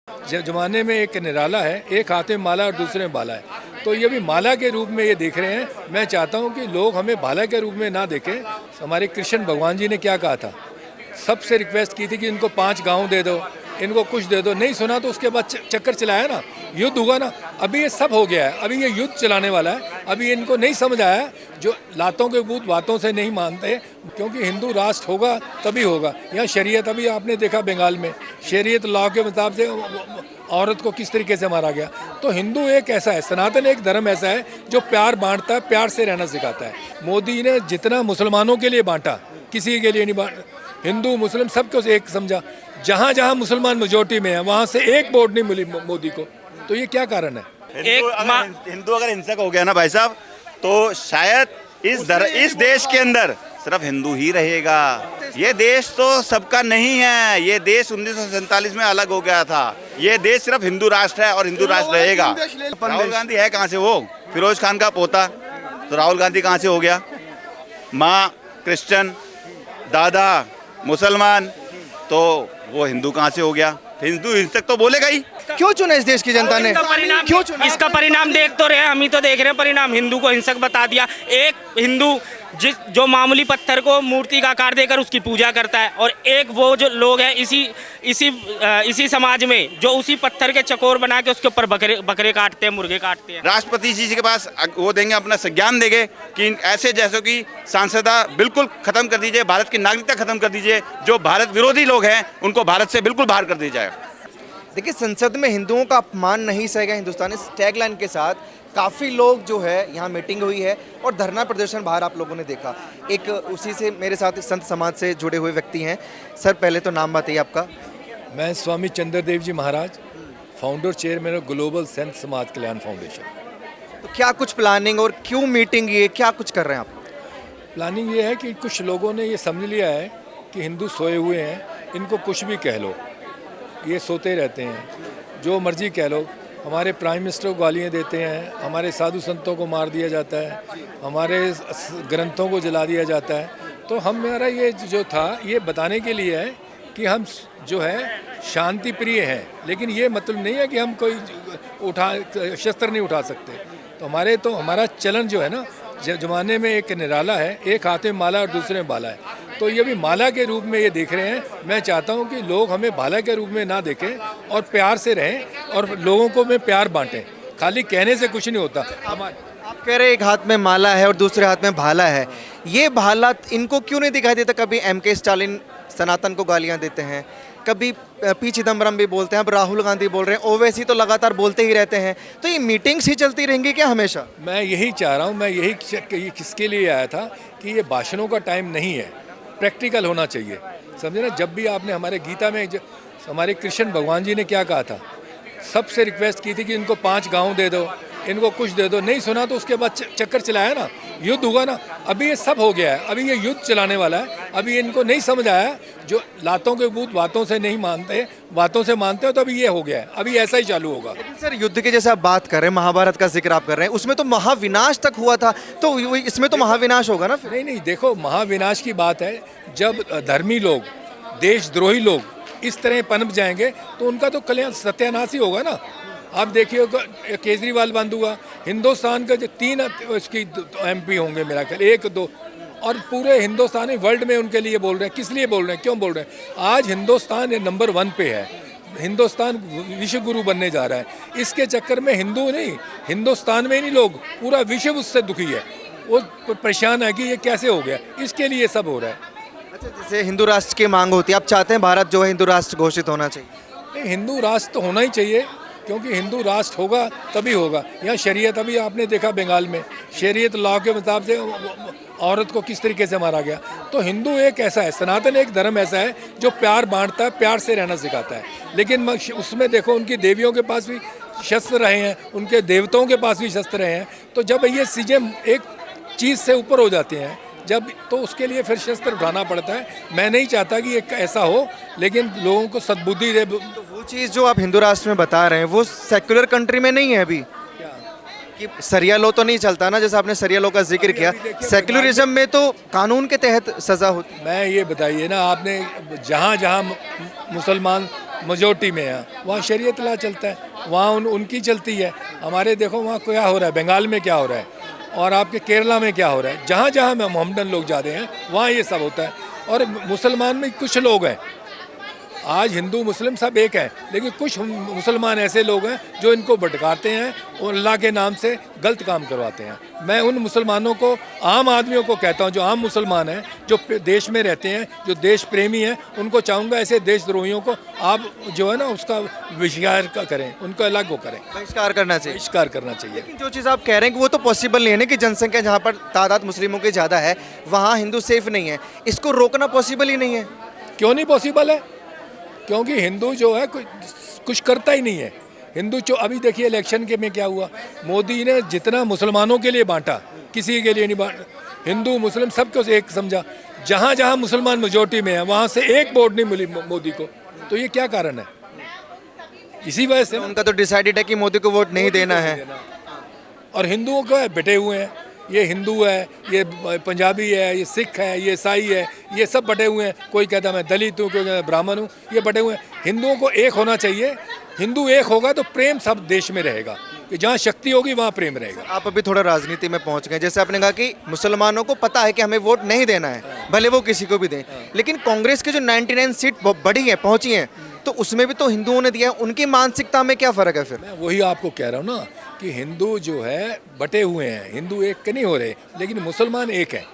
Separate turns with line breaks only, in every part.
जमाने में एक निराला है, एक हाथ में माला और दूसरे में बाला है, तो ये भी माला के रूप में ये देख रहे हैं। मैं चाहता हूँ कि लोग हमें भाला के रूप में ना देखें। हमारे कृष्ण भगवान जी ने क्या कहा था, सबसे रिक्वेस्ट की थी कि इनको 5 गाँव दे दो, इनको कुछ दे दो, नहीं सुना तो उसके बाद चक्कर चलाया ना, युद्ध हुआ ना। अभी ये सब हो गया है, अभी ये युद्ध चलाने वाला है। अभी इनको नहीं समझ आया, जो लातों के भूत बातों से नहीं मानते, क्योंकि हिंदू राष्ट्र होगा तभी होगा। यहाँ शरीयत, अभी आपने देखा बंगाल में शरीयत लॉ के मुताबिक से औरत को किस तरीके से मारा गया। तो हिंदू एक ऐसा है, सनातन एक धर्म ऐसा है जो प्यार बांटता है, प्यार से रहना सिखाता है। मोदी ने जितना मुसलमानों के लिए बांटा, किसी के लिए नहीं बांटा, हिंदू मुस्लिम सबको एक समझा। जहाँ जहाँ मुसलमान मेजोरिटी में है वहाँ से एक वोट नहीं मिली मोदी को। तो ये क्या कारण है?
हिंदू अगर हिंसक हो गया ना भाई साहब, तो शायद इस देश के अंदर सिर्फ हिंदू ही रहेगा। ये देश तो सबका नहीं है। ये देश 1947 में अलग हो गया था। ये देश सिर्फ हिंदू राष्ट्र है और हिंदू राष्ट्र रहेगा। राहुल गांधी है कहाँ से? वो फिरोज खान का पोता, तो राहुल गांधी कहाँ से हो गया? माँ क्रिश्चियन, दादा मुसलमान, तो वो हिंदू कहाँ से हो गया? हिंदू हिंसक तो बोलेगा ही।
क्यों चुना इस देश की जनता ने? क्यों चुना?
इसका परिणाम देख तो रहे, हम ही तो देख रहे हैं परिणाम। हिंदू को हिंसक बता दिया। एक हिंदू जो मामूली पत्थर को मूर्ति का आकार देकर उसकी पूजा करता है, और एक वो जो लोग हैं इसी समाज में जो उसी पत्थर के चकोर बना के उसके ऊपर बकरे काटते हैं, मुर्गे काटते हैं।
राष्ट्रपति जी के पास वो देंगे, अपना संज्ञान देंगे कि ऐसे जैसे कि सांसदा बिल्कुल खत्म कर दीजिए, भारत की नागरिकता खत्म कर दीजिए। जो भारत विरोधी लोग हैं उनको भारत से बिल्कुल बाहर कर दिया जाए।
देखिए, संसद में हिंदुओं का अपमान नहीं सहेगा हिंदुस्तान, इस टैगलाइन के साथ काफ़ी लोग जो है यहाँ मीटिंग हुई है और धरना प्रदर्शन बाहर आप लोगों ने देखा। एक उसी से मेरे साथ संत समाज से जुड़े हुए व्यक्ति हैं। सर, पहले तो नाम बताइए आपका।
मैं स्वामी चंद्रदेव जी महाराज, फाउंडर चेयरमैन ऑफ ग्लोबल संत समाज कल्याण फाउंडेशन।
तो क्या कुछ प्लानिंग और क्यों मीटिंग, ये क्या कुछ कर रहे हैं आप?
प्लानिंग ये है कि कुछ लोगों ने ये समझ लिया है कि हिंदू सोए हुए हैं, इनको कुछ भी कह लो, ये सोते रहते हैं, जो मर्जी कह लो। हमारे प्राइम मिनिस्टर को गालियाँ देते हैं, हमारे साधु संतों को मार दिया जाता है, हमारे ग्रंथों को जला दिया जाता है। तो हमारा ये जो था, ये बताने के लिए है कि हम जो है शांति प्रिय हैं, लेकिन ये मतलब नहीं है कि हम कोई शस्त्र नहीं उठा सकते। तो हमारा चलन जो है ना, जमाने में एक निराला है, एक हाथ में माला और दूसरे में बाला है, तो ये भी माला के रूप में ये देख रहे हैं। मैं चाहता हूँ कि लोग हमें भाला के रूप में ना देखें और प्यार से रहें और लोगों को में प्यार बांटें। खाली कहने से कुछ नहीं होता।
आप कह रहे एक हाथ में माला है और दूसरे हाथ में भाला है, ये भाला इनको क्यों नहीं दिखाई देता? कभी MK स्टालिन सनातन को गालियाँ देते हैं, कभी पी चिदम्बरम भी बोलते हैं, अब राहुल गांधी बोल रहे हैं, ओवैसी तो लगातार बोलते ही रहते हैं। तो ये मीटिंग्स ही चलती रहेंगी क्या हमेशा? मैं
यही चाह रहा हूँ, मैं यही किसके लिए आया था कि ये भाषणों का टाइम नहीं है, प्रैक्टिकल होना चाहिए। समझे ना? जब भी आपने हमारे गीता में हमारे कृष्ण भगवान जी ने क्या कहा था, सबसे रिक्वेस्ट की थी कि इनको 5 गाँव दे दो, इनको कुछ दे दो, नहीं सुना तो उसके बाद चक्कर चलाया ना, युद्ध हुआ ना। अभी ये सब हो गया है, अभी ये युद्ध चलाने वाला है। अभी इनको नहीं समझ आया, जो लातों के भूत बातों से नहीं मानते, बातों से मानते हो, तो अभी ये हो गया है, अभी ऐसा ही चालू होगा।
लेकिन सर, युद्ध के जैसे आप बात कर रहे हैं, महाभारत का जिक्र आप कर रहे हैं, उसमें तो महाविनाश तक हुआ था, तो इसमें तो महाविनाश होगा ना?
नहीं, देखो, महाविनाश की बात है, जब धर्मी लोग, देशद्रोही लोग इस तरह पनप जाएंगे तो उनका तो कल्याण सत्यानाश ही होगा ना। आप देखिए, केजरीवाल बंद हुआ, हिंदुस्तान का जो 3 उसकी MP होंगे मेरा ख्याल, 1-2, और पूरे हिंदुस्तान में, वर्ल्ड में उनके लिए बोल रहे हैं। किस लिए बोल रहे हैं, क्यों बोल रहे हैं? आज हिंदुस्तान नंबर 1 पे है, हिंदुस्तान विश्व गुरु बनने जा रहा है। इसके चक्कर में हिंदू नहीं, हिंदुस्तान में ही नहीं, लोग पूरा विश्व उससे दुखी है, वो परेशान है कि ये कैसे हो गया। इसके लिए सब हो रहा है।
अच्छा, जैसे हिंदू राष्ट्र की मांग होती है, आप चाहते हैं भारत जो है हिंदू राष्ट्र घोषित होना चाहिए?
नहीं, हिंदू राष्ट्र तो होना ही चाहिए, क्योंकि हिंदू राष्ट्र होगा तभी होगा। यहाँ शरीयत, अभी आपने देखा बंगाल में शरीयत लॉ के मुताबिक से औरत को किस तरीके से मारा गया। तो हिंदू एक ऐसा है, सनातन एक धर्म ऐसा है जो प्यार बांटता है, प्यार से रहना सिखाता है। लेकिन उसमें देखो, उनकी देवियों के पास भी शस्त्र रहे हैं, उनके देवताओं के पास भी शस्त्र रहे हैं। तो जब ये चीज़ें एक चीज़ से ऊपर हो जाती हैं, जब, तो उसके लिए फिर शस्त्र उठाना पड़ता है। मैं नहीं चाहता कि एक ऐसा हो, लेकिन लोगों को सद्बुद्धि दे।
तो वो चीज़ जो आप हिंदू राष्ट्र में बता रहे हैं, वो सेक्युलर कंट्री में नहीं है अभी कि सरिया लो तो नहीं चलता ना, जैसे आपने सरिया लो का जिक्र किया। सेक्युलरिज्म में तो कानून के तहत सज़ा होती है।
मैं ये बताइए ना, आपने जहाँ जहाँ मुसलमान मेजोरिटी में है, वहाँ शरीयत ला चलता है, वहाँ उनकी चलती है। हमारे देखो वहाँ क्या हो रहा है, बंगाल में क्या हो रहा है और आपके केरला में क्या हो रहा है। जहाँ जहाँ में मोहम्मदन लोग ज़्यादा हैं वहाँ ये सब होता है। और मुसलमान में कुछ लोग हैं, आज हिंदू मुस्लिम सब एक हैं, लेकिन कुछ मुसलमान ऐसे लोग हैं जो इनको भटकाते हैं और अल्लाह के नाम से गलत काम करवाते हैं। मैं उन मुसलमानों को, आम आदमियों को कहता हूं, जो आम मुसलमान हैं, जो देश में रहते हैं, जो देश प्रेमी हैं, उनको चाहूँगा ऐसे देशद्रोहियों को आप जो है ना उसका बहिष्कार करें, उनको अलग वो करें,
बहिष्कार करना चाहिए।
बहिष्कार करना चाहिए।
लेकिन जो चीज़ आप कह रहे हैं कि वो तो पॉसिबल नहीं है ना, कि जनसंख्या जहाँ पर तादाद मुस्लिमों की ज़्यादा है वहाँ हिंदू सेफ नहीं है, इसको रोकना पॉसिबल ही नहीं है।
क्यों नहीं पॉसिबल है? क्योंकि हिंदू जो है कुछ करता ही नहीं है। हिंदू जो अभी देखिए इलेक्शन के में क्या हुआ, मोदी ने जितना मुसलमानों के लिए बांटा किसी के लिए नहीं बांटा, हिंदू मुस्लिम सबको एक समझा। जहाँ जहाँ मुसलमान मेजोरिटी में है वहाँ से एक वोट नहीं मिली मोदी को, तो ये क्या कारण है? इसी वजह से
उनका तो डिसाइडेड है कि मोदी को वोट नहीं देना है।
और हिंदुओं को बटे हुए हैं, ये हिंदू है, ये पंजाबी है, ये सिख है, ये ईसाई है, ये सब बटे हुए हैं। कोई कहता मैं दलित हूँ, कोई कहता ब्राह्मण हूँ, ये बटे हुए हैं। हिंदुओं को एक होना चाहिए। हिंदू एक होगा तो प्रेम सब देश में रहेगा, कि जहाँ शक्ति होगी वहाँ प्रेम रहेगा।
आप अभी थोड़ा राजनीति में पहुंच गए, जैसे आपने कहा कि मुसलमानों को पता है कि हमें वोट नहीं देना है, भले वो किसी को भी दें, लेकिन कांग्रेस की जो 99 सीट बढ़ी है, पहुंची हैं, तो उसमें भी तो हिंदुओं ने दिया है। उनकी मानसिकता में क्या फ़र्क है फिर?
मैं वही आपको कह रहा हूँ ना कि हिंदू जो है बटे हुए हैं, हिंदू एक नहीं हो रहे, लेकिन मुसलमान एक है।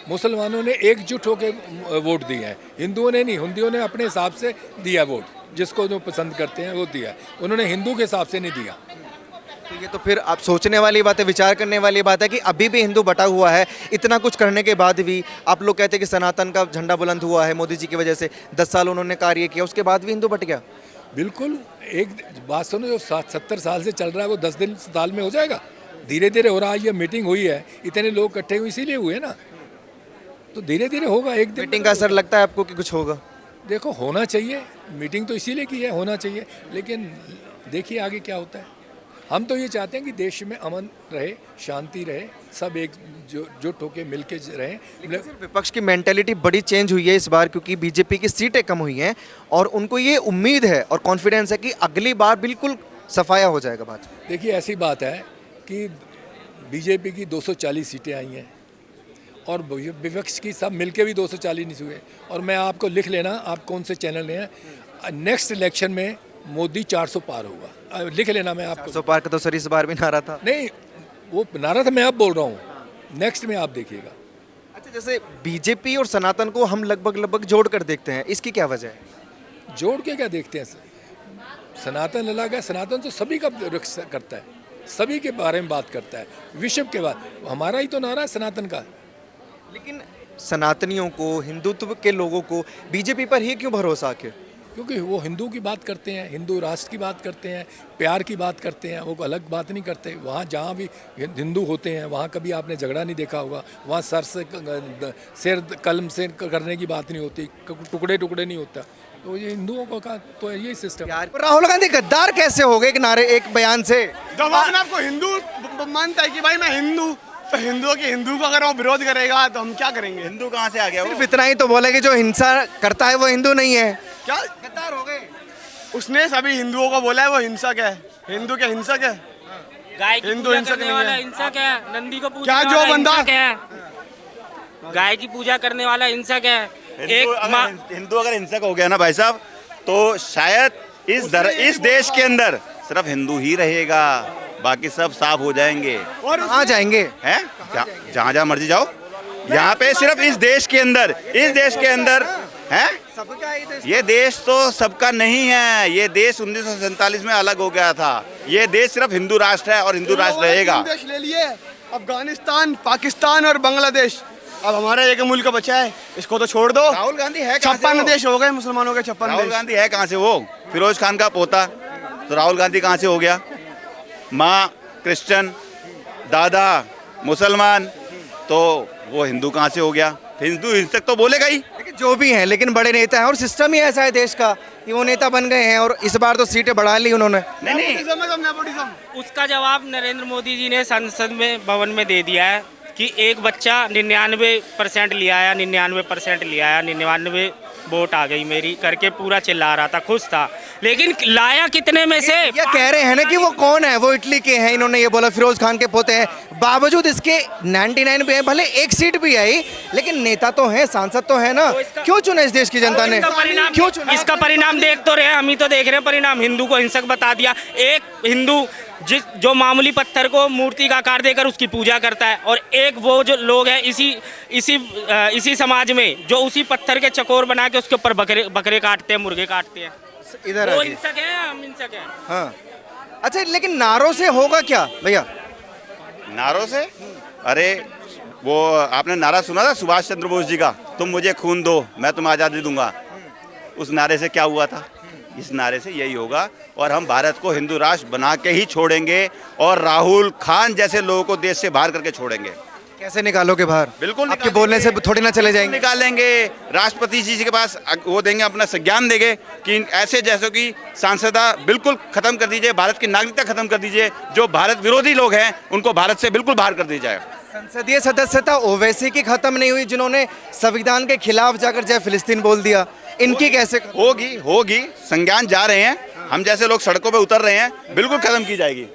मुसलमानों ने एकजुट होकर वोट दिए हैं, हिंदुओं ने नहीं। हिंदुओं ने अपने हिसाब से दिया वोट, जिसको जो पसंद करते हैं वो दिया, उन्होंने हिंदू के हिसाब से नहीं दिया।
ठीक है, तो फिर आप सोचने वाली बात है, विचार करने वाली बात है कि अभी भी हिंदू बटा हुआ है। इतना कुछ करने के बाद भी आप लोग कहते हैं कि सनातन का झंडा बुलंद हुआ है मोदी जी की वजह से, 10 साल उन्होंने कार्य किया, उसके बाद भी हिंदू बट गया।
बिल्कुल, एक बात सुनो, जो 70 साल से चल रहा है वो 10 दिन साल में हो जाएगा? धीरे धीरे हो रहा है। ये मीटिंग हुई है, इतने लोग इकट्ठे हुए इसीलिए हुए ना, तो धीरे धीरे होगा। एक दिन
मीटिंग का असर लगता है आपको कि कुछ होगा?
देखो, होना चाहिए, मीटिंग तो इसीलिए की है, होना चाहिए, लेकिन देखिए आगे क्या होता है। हम तो ये चाहते हैं कि देश में अमन रहे, शांति रहे, सब एक जुट होके मिल के रहें।
सिर्फ विपक्ष की मेंटेलिटी बड़ी चेंज हुई है इस बार, क्योंकि बीजेपी की सीटें कम हुई हैं और उनको ये उम्मीद है और कॉन्फिडेंस है कि अगली बार बिल्कुल सफाया हो जाएगा भाजपा।
देखिए, ऐसी बात है कि बीजेपी की 240 सीटें आई हैं और विपक्ष की सब मिलके भी 240 नहीं हुए। और मैं आपको लिख लेना, आप कौन से चैनल हैं, नेक्स्ट इलेक्शन में मोदी 400 पार होगा, लिख लेना। मैं आपको
400 पार का तो सर इस बार भी नारा था।
नहीं, वो नारा था, मैं अब बोल रहा हूँ, नेक्स्ट में आप देखिएगा।
अच्छा, जैसे बीजेपी और सनातन को हम लगभग जोड़ कर देखते हैं, इसकी क्या वजह है?
जोड़ के क्या देखते हैं? सनातन अलग है, सनातन तो सभी का रक्षा करता है, सभी के बारे में बात करता है, विश्व के बाद हमारा ही तो नारा है सनातन का।
लेकिन सनातनियों को, हिंदुत्व के लोगों को बीजेपी पर ही क्यों भरोसा आखिर?
क्योंकि वो हिंदू की बात करते हैं, हिंदू राष्ट्र की बात करते हैं, प्यार की बात करते हैं, वो अलग बात नहीं करते। वहाँ जहाँ भी हिंदू होते हैं वहाँ कभी आपने झगड़ा नहीं देखा होगा, वहाँ सर से सिर कलम से करने की बात नहीं होती, टुकड़े टुकड़े नहीं होता। तो ये हिंदुओं का तो यही सिस्टम।
राहुल गांधी गद्दार कैसे हो गए? एक नारे, एक बयान से
जब अपने आपको हिंदू मानता है कि भाई मैं हिंदू, तो हिंदू का अगर वो विरोध करेगा तो हम क्या करेंगे?
हिंदू कहाँ से आ गया वो?
सिर्फ इतना ही तो बोला कि जो हिंसा करता है वो हिंदू नहीं है।
क्या
गद्दार हो गए?
उसने सभी हिंदुओं को बोला है वो हिंसक है। हिंदू क्या हिंसक है?
गाय की
हिंदू
पूजा
हिंसक
करने
नहीं
वाला
है।
हिंसक है, नंदी को पूजा
क्या
करने
जो
वाला
बंदा-
हिंसक है, गाय की पूजा करने वाला हिंसक है।
हिंदू अगर हिंसक हो गया ना भाई साहब, तो शायद इस देश के अंदर सिर्फ हिंदू ही रहेगा, बाकी सब साफ हो जाएंगे।
और
कहाँ जाएंगे?
हैं? जहाँ जहाँ मर्जी जाओ, यहाँ पे सिर्फ इस देश के अंदर हैं? ये देश तो सबका नहीं है। ये देश 1947 में अलग हो गया था। ये देश सिर्फ हिंदू राष्ट्र है और हिंदू राष्ट्र रहेगा।
देश ले लिए, अफगानिस्तान, पाकिस्तान और बांग्लादेश, अब हमारा एक मुल्क बचा है, इसको तो छोड़ दो।
राहुल गांधी है कहाँ से
56
वो?
देश हो गए मुसलमानों के, 56
राहुल
देश।
गांधी है कहाँ से वो? फिरोज खान का पोता, तो राहुल गांधी कहाँ से हो गया? माँ क्रिश्चियन, दादा मुसलमान, तो वो हिंदू कहाँ से हो गया? हिंदू हिंसक तो बोलेगा ही।
लेकिन जो भी हैं, लेकिन बड़े नेता हैं और सिस्टम ही ऐसा है देश का कि वो नेता बन गए हैं और इस बार तो सीटें बढ़ा ली उन्होंने।
नहीं
नेपोटिज्म है, सब नेपोटिज्म।
उसका जवाब नरेंद्र मोदी जी ने संसद में भवन में दे दिया है कि एक बच्चा 99% ले आया, 99% ले आया, 99 वोट आ गई मेरी करके पूरा चिल्ला रहा था, खुश था। लेकिन लाया कितने में से?
ये कह रहे हैं ना कि वो कौन है, वो इटली के हैं, इन्होंने ये बोला फिरोज खान के पोते हैं। बावजूद इसके 99 भी है, भले एक सीट भी आई, लेकिन नेता तो हैं, सांसद तो है ना। क्यों चुना इस देश की जनता ने, क्यों चुना?
इसका परिणाम देख तो रहे हैं, हम ही तो देख रहे हैं परिणाम। हिंदू को हिंसक बता दिया। एक हिंदू जो मामूली पत्थर को मूर्ति का आकार देकर उसकी पूजा करता है, और एक वो जो लोग हैं इसी समाज में जो उसी पत्थर के चकोर बना के उसके ऊपर बकरे काटते हैं, मुर्गे काटते हैं।
इधर
वो
आके।
हिंसक है, हम हिंसक हैं।
हाँ, अच्छा, लेकिन नारों से होगा क्या भैया?
नारों से? अरे वो आपने नारा सुना था सुभाष चंद्र बोस जी का, तुम मुझे खून दो मैं तुम्हें आज़ादी दूंगा। उस नारे से क्या हुआ था? इस नारे से यही होगा। और हम भारत को हिंदू राष्ट्र बना के ही छोड़ेंगे, और राहुल खान जैसे लोगों को देश से बाहर करके छोड़ेंगे।
कैसे निकालोगे बाहर?
बिल्कुल
आपके बोलने से थोड़ी ना चले जाएंगे।
निकालेंगे। राष्ट्रपति जी के पास वो देंगे, अपना संज्ञान देंगे कि ऐसे जैसों की सांसदा बिल्कुल खत्म कर दीजिए, भारत की नागरिकता खत्म कर दीजिए, जो भारत विरोधी लोग हैं उनको भारत से बिल्कुल बाहर कर दिया जाए।
संसदीय सदस्यता ओवैसी की खत्म नहीं हुई, जिन्होंने संविधान के खिलाफ जाकर जय फिलिस्तीन बोल दिया, इनकी कैसे?
होगी संज्ञान जा रहे हैं, हम जैसे लोग सड़कों पे उतर रहे हैं, बिल्कुल खत्म की जाएगी।